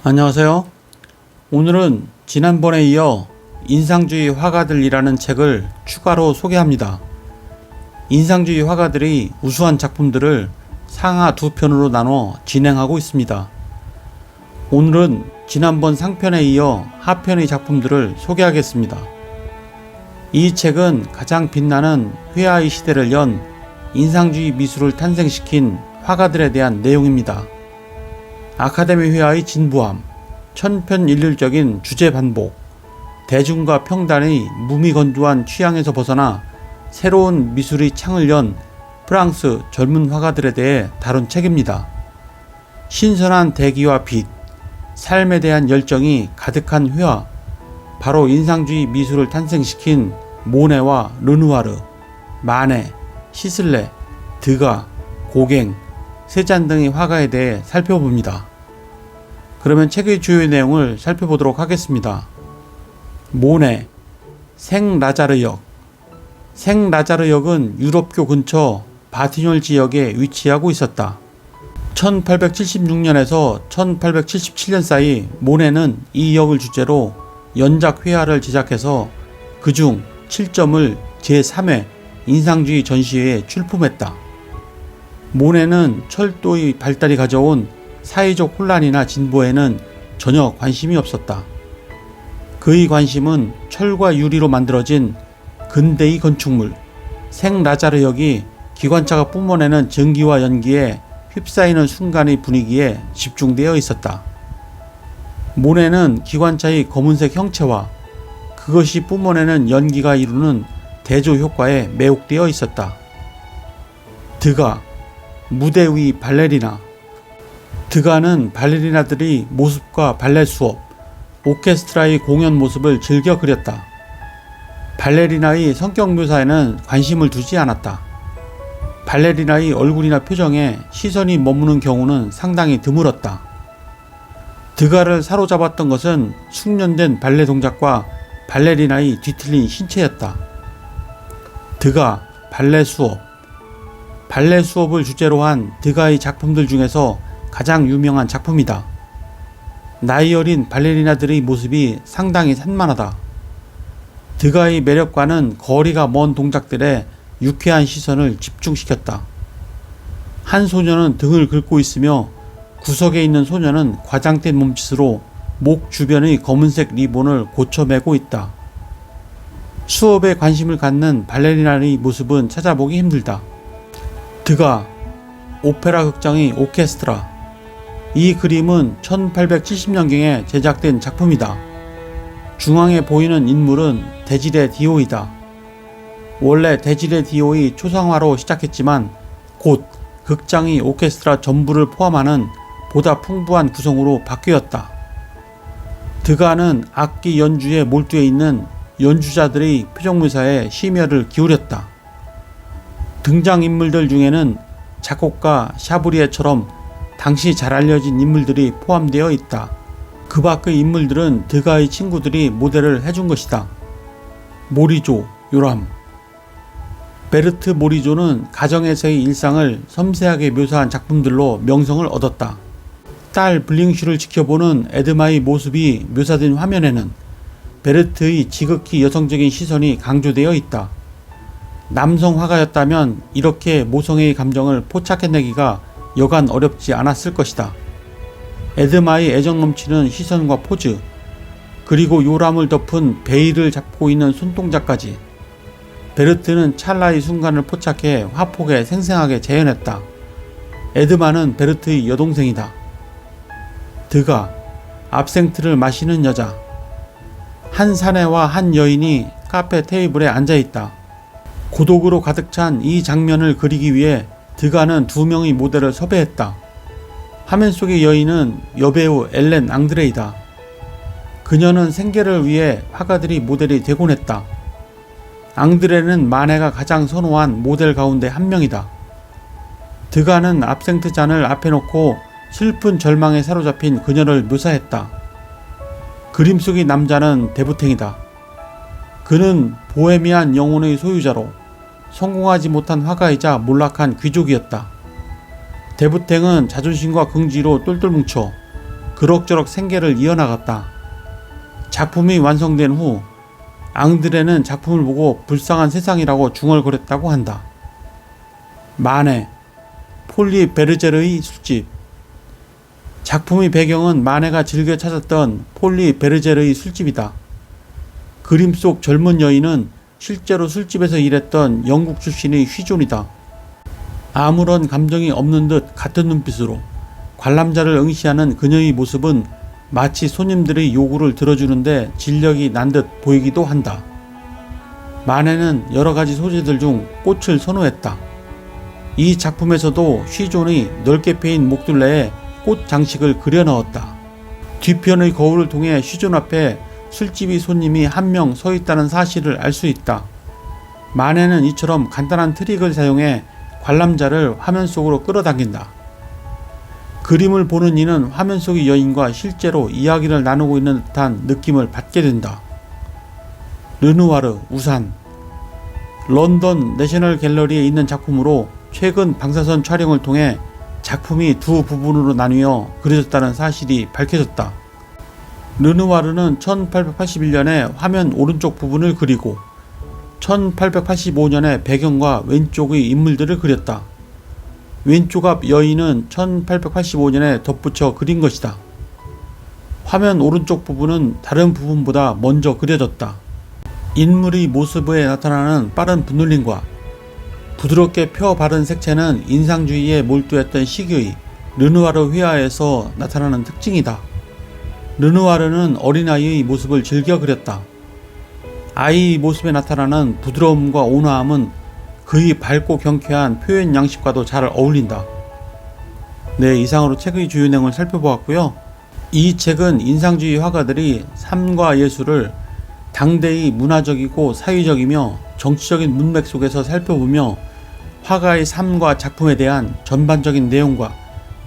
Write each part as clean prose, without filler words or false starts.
안녕하세요. 오늘은 지난번에 이어 인상주의 화가들이라는 책을 추가로 소개합니다. 인상주의 화가들이 우수한 작품들을 상하 두 편으로 나눠 진행하고 있습니다. 오늘은 지난번 상편에 이어 하편의 작품들을 소개하겠습니다. 이 책은 가장 빛나는 회화의 시대를 연 인상주의 미술을 탄생시킨 화가들에 대한 내용입니다. 아카데미 회화의 진부함, 천편일률적인 주제 반복, 대중과 평단의 무미건조한 취향에서 벗어나 새로운 미술의 창을 연 프랑스 젊은 화가들에 대해 다룬 책입니다. 신선한 대기와 빛, 삶에 대한 열정이 가득한 회화, 바로 인상주의 미술을 탄생시킨 모네와 르누아르, 마네, 시슬레, 드가, 고갱, 세잔 등의 화가에 대해 살펴봅니다. 그러면 책의 주요 내용을 살펴보도록 하겠습니다. 모네, 생라자르역. 생라자르역은 유럽교 근처 바티뇰 지역에 위치하고 있었다. 1876년에서 1877년 사이 모네는 이 역을 주제로 연작 회화를 제작해서 그중 7점을 제3회 인상주의 전시회에 출품했다. 모네는 철도의 발달이 가져온 사회적 혼란이나 진보에는 전혀 관심이 없었다. 그의 관심은 철과 유리로 만들어진 근대의 건축물, 생라자르역이 기관차가 뿜어내는 전기와 연기에 휩싸이는 순간의 분위기에 집중되어 있었다. 모네는 기관차의 검은색 형체와 그것이 뿜어내는 연기가 이루는 대조 효과에 매혹되어 있었다. 드가, 무대 위 발레리나. 드가는 발레리나들의 모습과 발레 수업, 오케스트라의 공연 모습을 즐겨 그렸다. 발레리나의 성격 묘사에는 관심을 두지 않았다. 발레리나의 얼굴이나 표정에 시선이 머무는 경우는 상당히 드물었다. 드가를 사로잡았던 것은 숙련된 발레 동작과 발레리나의 뒤틀린 신체였다. 드가, 발레 수업. 발레 수업을 주제로 한 드가의 작품들 중에서 가장 유명한 작품이다. 나이 어린 발레리나들의 모습이 상당히 산만하다. 드가의 매력과는 거리가 먼 동작들에 유쾌한 시선을 집중시켰다. 한 소녀는 등을 긁고 있으며 구석에 있는 소녀는 과장된 몸짓으로 목 주변의 검은색 리본을 고쳐매고 있다. 수업에 관심을 갖는 발레리나의 모습은 찾아보기 힘들다. 드가, 오페라 극장의 오케스트라. 이 그림은 1870년경에 제작된 작품이다. 중앙에 보이는 인물은 데지레 디오이다. 원래 데지레 디오의 초상화로 시작했지만 곧 극장의 오케스트라 전부를 포함하는 보다 풍부한 구성으로 바뀌었다. 드가는 악기 연주에 몰두해 있는 연주자들의 표정 묘사에 심혈을 기울였다. 등장인물들 중에는 작곡가 샤브리에처럼 당시 잘 알려진 인물들이 포함되어 있다. 그 밖의 인물들은 드가의 친구들이 모델을 해준 것이다. 모리조, 요람. 베르트 모리조는 가정에서의 일상을 섬세하게 묘사한 작품들로 명성을 얻었다. 딸 블링슈를 지켜보는 에드마의 모습이 묘사된 화면에는 베르트의 지극히 여성적인 시선이 강조되어 있다. 남성 화가였다면 이렇게 모성애의 감정을 포착해내기가 여간 어렵지 않았을 것이다. 에드마의 애정 넘치는 시선과 포즈, 그리고 요람을 덮은 베일을 잡고 있는 손동작까지 베르트는 찰나의 순간을 포착해 화폭에 생생하게 재현했다. 에드마는 베르트의 여동생이다. 드가, 압생트를 마시는 여자. 한 사내와 한 여인이 카페 테이블에 앉아있다. 고독으로 가득 찬 이 장면을 그리기 위해 드가는 2명의 모델을 섭외했다. 화면 속의 여인은 여배우 엘렌 앙드레이다. 그녀는 생계를 위해 화가들이 모델이 되곤 했다. 앙드레는 마네가 가장 선호한 모델 가운데 한 명이다. 드가는 압생트 잔을 앞에 놓고 슬픈 절망에 사로잡힌 그녀를 묘사했다. 그림 속의 남자는 데부탱이다. 그는 보헤미안 영혼의 소유자로 성공하지 못한 화가이자 몰락한 귀족이었다. 데부탱은 자존심과 긍지로 똘똘 뭉쳐 그럭저럭 생계를 이어나갔다. 작품이 완성된 후 앙드레는 작품을 보고 불쌍한 세상이라고 중얼거렸다고 한다. 마네, 폴리 베르제르의 술집. 작품의 배경은 마네가 즐겨 찾았던 폴리 베르제르의 술집이다. 그림 속 젊은 여인은 실제로 술집에서 일했던 영국 출신의 휘존이다. 아무런 감정이 없는 듯 같은 눈빛으로 관람자를 응시하는 그녀의 모습은 마치 손님들의 요구를 들어주는데 진력이 난 듯 보이기도 한다. 마네는 여러 가지 소재들 중 꽃을 선호했다. 이 작품에서도 쉬존이 넓게 패인 목둘레에 꽃 장식을 그려 넣었다. 뒤편의 거울을 통해 쉬존 앞에 술집의 손님이 한 명 서 있다는 사실을 알 수 있다. 마네는 이처럼 간단한 트릭을 사용해 관람자를 화면 속으로 끌어당긴다. 그림을 보는 이는 화면 속의 여인과 실제로 이야기를 나누고 있는 듯한 느낌을 받게 된다. 르누아르 우산. 런던 내셔널 갤러리에 있는 작품으로 최근 방사선 촬영을 통해 작품이 두 부분으로 나뉘어 그려졌다는 사실이 밝혀졌다. 르누아르는 1881년에 화면 오른쪽 부분을 그리고 1885년에 배경과 왼쪽의 인물들을 그렸다. 왼쪽 앞 여인은 1885년에 덧붙여 그린 것이다. 화면 오른쪽 부분은 다른 부분보다 먼저 그려졌다. 인물의 모습에 나타나는 빠른 분놀림과 부드럽게 펴 바른 색채는 인상주의에 몰두했던 시기의 르누아르 회화에서 나타나는 특징이다. 르누아르는 어린아이의 모습을 즐겨 그렸다. 아이의 모습에 나타나는 부드러움과 온화함은 그의 밝고 경쾌한 표현 양식과도 잘 어울린다. 네, 이상으로 책의 주요 내용을 살펴보았고요. 이 책은 인상주의 화가들이 삶과 예술을 당대의 문화적이고 사회적이며 정치적인 문맥 속에서 살펴보며 화가의 삶과 작품에 대한 전반적인 내용과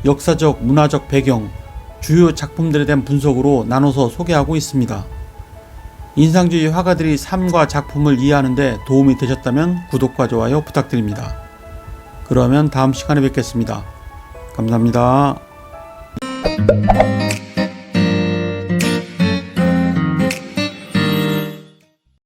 역사적, 문화적 배경, 주요 작품들에 대한 분석으로 나눠서 소개하고 있습니다. 인상주의 화가들이 삶과 작품을 이해하는 데 도움이 되셨다면 구독과 좋아요 부탁드립니다. 그러면 다음 시간에 뵙겠습니다. 감사합니다.